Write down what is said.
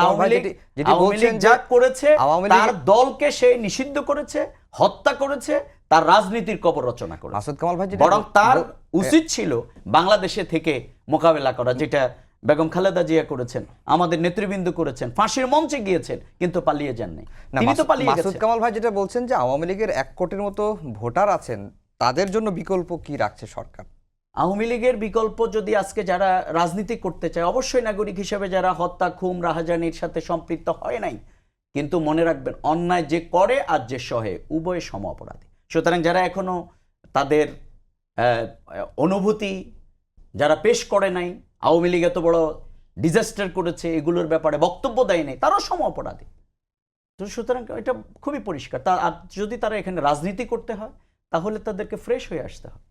আওয়ামী লীগ যা করেছে তার দলকে সে নিষিদ্ধ করেছে, হত্যা করেছে, তার রাজনীতির কবর রচনা করেছে। মাসুদ কামাল ভাই বরং তার উচিত ছিল বাংলাদেশে থেকে মোকাবেলা করা, যেটা বেগম খালেদা জিয়া করেছেন, আমাদের নেতৃবৃন্দ করেছেন, ফাঁসির মঞ্চে গিয়েছেন, কিন্তু পালিয়ে যাননি। তিনি তো পালিয়ে গেছেন। মাসুদ কামাল ভাই যেটা বলছেন যে আওয়ামী লীগের 1 কোটির মতো ভোটার আছেন, তাদের জন্য বিকল্প কি রাখছে সরকার? আওয়ামী লীগের বিকল্প যদি আজকে যারা রাজনীতি করতে চায়, অবশ্যই নাগরিক হিসেবে যারা হত্যা, খুন, রাহাজানির সাথে সম্পৃক্ত হয় নাই, কিন্তু মনে রাখবেন অন্যায় যে করে আর যে সহে উভয় সম অপরাধী। সুতরাং যারা এখনো তাদের অনুভূতি যারা পেশ করে নাই, আওয়ামী লীগ এত বড় ডিজাস্টার করেছে এগুলোর ব্যাপারে বক্তব্য দেয় নাই, তারাও সম অপরাধী। তো সুতরাং এটা খুবই পরিষ্কার। যদি তারা এখানে রাজনীতি করতে হয় তাহলে তাদেরকে ফ্রেশ হয়ে আসতে হবে।